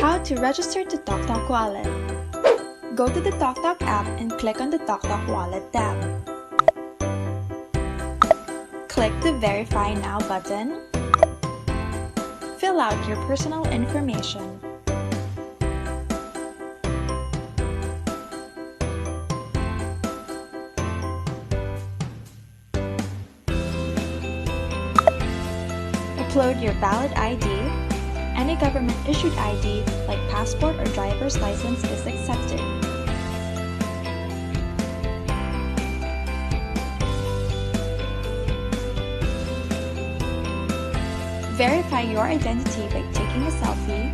How to register to Toktokwallet. Go to the Toktok app and click on the Toktokwallet tab. Click the Verify Now button. Fill out your personal information. Upload your valid ID. Any government-issued ID like passport or driver's license is accepted. Verify your identity by taking a selfie.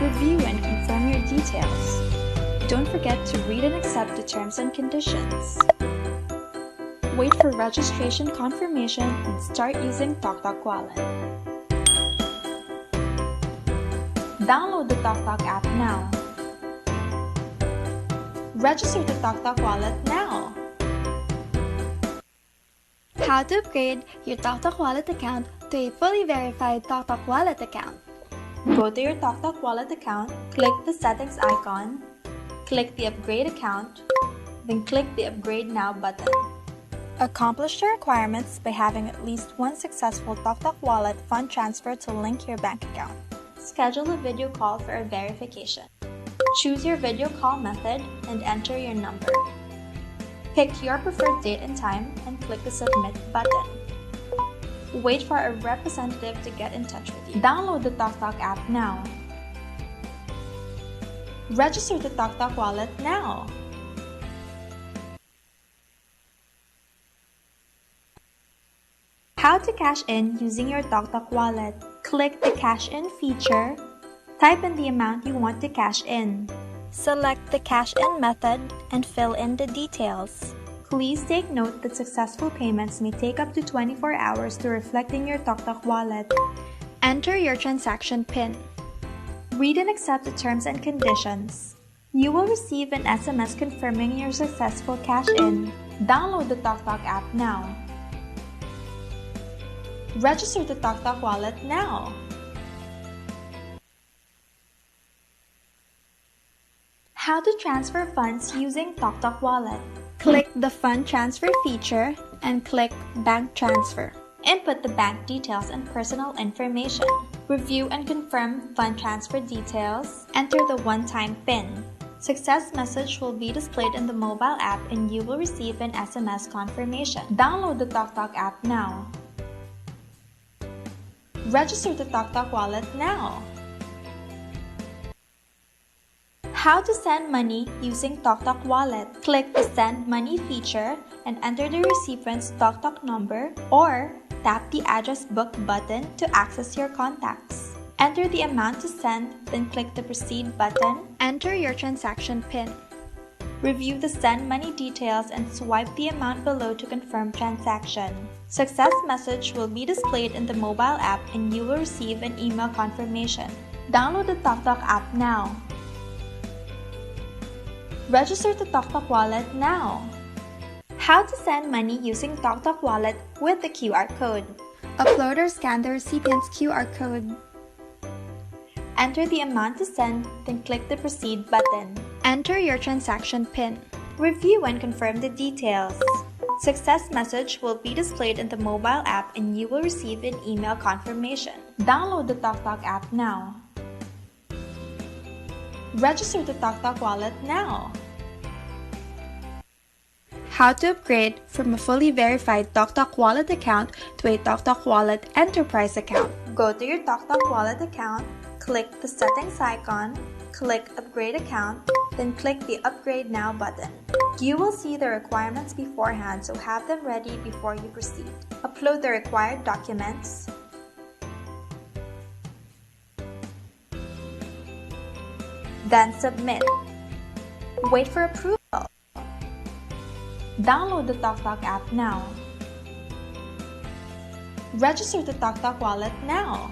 Review and confirm your details. Don't forget to read and accept the terms and conditions. Wait for registration confirmation and start using Toktokwallet. Download the Toktok app now. Register to Toktokwallet now. How to upgrade your Toktokwallet account to a fully verified Toktokwallet account. Go to your Toktokwallet account, click the settings icon, click the upgrade account, then click the upgrade now button. Accomplish the requirements by having at least one successful Toktokwallet fund transfer to link your bank account. Schedule a video call for a verification. Choose your video call method and enter your number. Pick your preferred date and time and click the Submit button. Wait for a representative to get in touch with you. Download the Toktok app now. Register to Toktokwallet now. How to cash in using your Toktokwallet. Click the Cash In feature. Type in the amount you want to cash in. Select the cash in method and fill in the details. Please take note that successful payments may take up to 24 hours to reflect in your Toktokwallet. Enter your transaction PIN. Read and accept the terms and conditions. You will receive an SMS confirming your successful cash in. Download the Toktok app now. Register to Toktokwallet now. How to transfer funds using Toktokwallet. Click the Fund Transfer feature and click Bank Transfer. Input the bank details and personal information. Review and confirm fund transfer details. Enter the one-time PIN. Success message will be displayed in the mobile app and you will receive an SMS confirmation. Download the Toktok app now. Register to Toktokwallet now. How to send money using Toktokwallet. Click the Send Money feature and enter the recipient's Toktok number or tap the Address Book button to access your contacts. Enter the amount to send, then click the Proceed button. Enter your transaction PIN. Review the send money details and swipe the amount below to confirm transaction. Success message will be displayed in the mobile app and you will receive an email confirmation. Download the Toktok app now. Register to Toktokwallet now. How to send money using Toktokwallet with the QR code. Upload or scan the recipient's QR code. Enter the amount to send, then click the Proceed button. Enter your transaction PIN. Review and confirm the details. Success message will be displayed in the mobile app and you will receive an email confirmation. Download the Toktok app now. Register to Toktokwallet now. How to upgrade from a fully verified Toktokwallet account to a Toktokwallet Enterprise account. Go to your Toktokwallet account, click the settings icon, click Upgrade Account, then click the Upgrade Now button. You will see the requirements beforehand, so have them ready before you proceed. Upload the required documents. Then submit. Wait for approval. Download the Toktok app now. Register to Toktokwallet now.